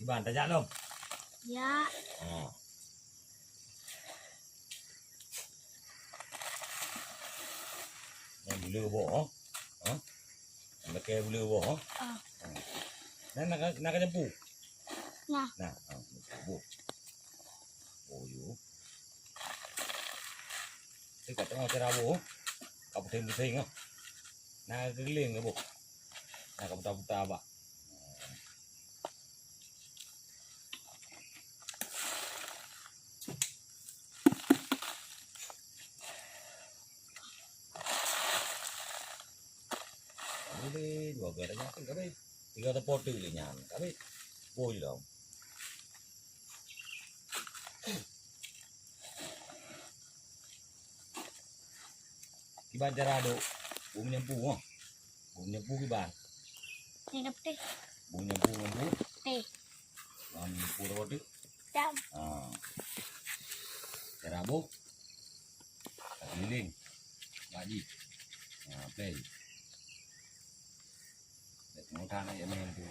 Bàn ta dạ không? Dạ. Yang bulu boh. Pakai bulu boh. Nak jampu. Nah. Nah, boh. Oh you. Cái cả trong cái rau cặp thêm thêm không? Na cái liền cái bộ, na cặp ta bạc. Ini dua garanya kan kami, tiga tepot dulu nyan, kami boleh dong. Cái bàn chả đồ bún nhâm pu không? Bún nhâm pu cái bàn. Này đập đi. Bún nhâm pu. Teh. Làm pu đâu chứ? Đâm. Chả bố. Keliling. Baji. Play. Mau than này em tu.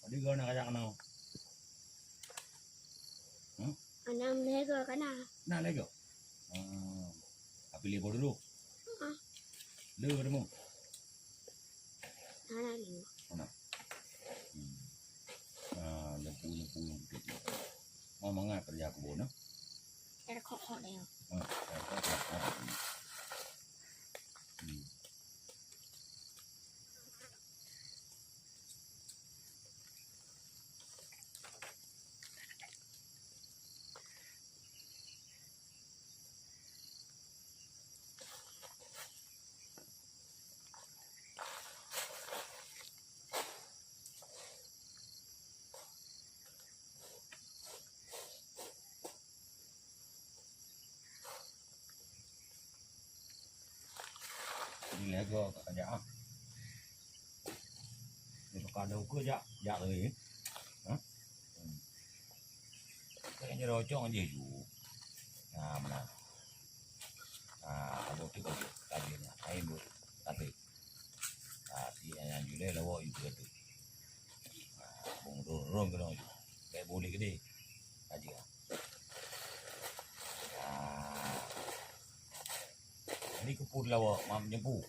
Đi gỡ nào cái dạng nào? Anam lego kan ah. Nak lagi? Pilih bodoh dulu. Dulu ada mu. Mana ni? Mana? Lempu. Mau mangat kerja kebun, no? Ada kok dia. Đi lego kerja. Ini kadang kerja, lagi. Kayaknya rocong aja ju. Nah, mana? Kalau tu tadi ni, air bu, tapi yang juga lawa itu tu. Bung rom kena ju. Kayak boleh gede. Aja. Ini kupur lawa, mam nyempu.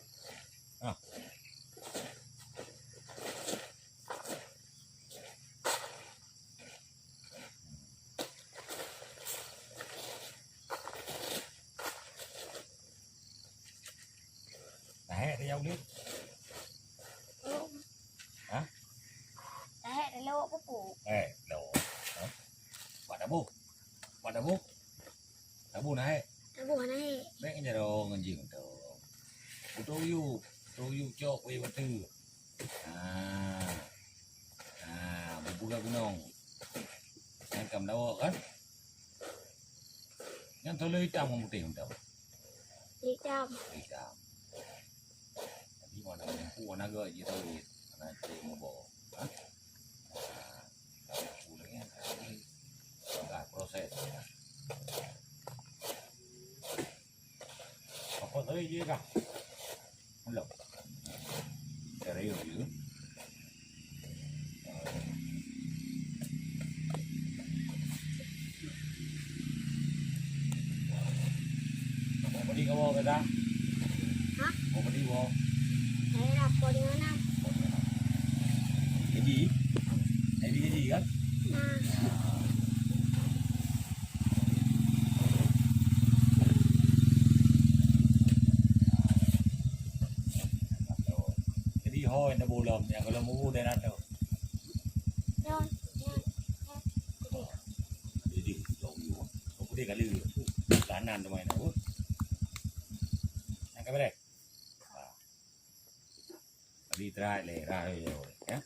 Hẹ thì đi. Hả? Hẹ thì lâu có phụ. Lâu. Bạn đã bu. Đã bu này. Abu này. Bé nhà đồ ngân gì đồ. Tôi yêu cho quê vật tư. Bố ga gunung. Yang cầm đâu kan? Yang tôi lấy trăm một tiền đâu. Lý trăm. Tapi mana yang naga je tahu mana cuma bawa. Pulangnya enggak proses. Apa tadi je kah? Belum. Serius je. Apa di kau kata? Hah? Apa di kau? Saya lapor di mana? Jadi kan? Nah. Jadi hoi na bulam yang kalau mau dan ada. Yon. Jadi jauh. Aku dia kali lanan tu main aku. Yang kau balik. Đi trai lẻ ra rồi, ya.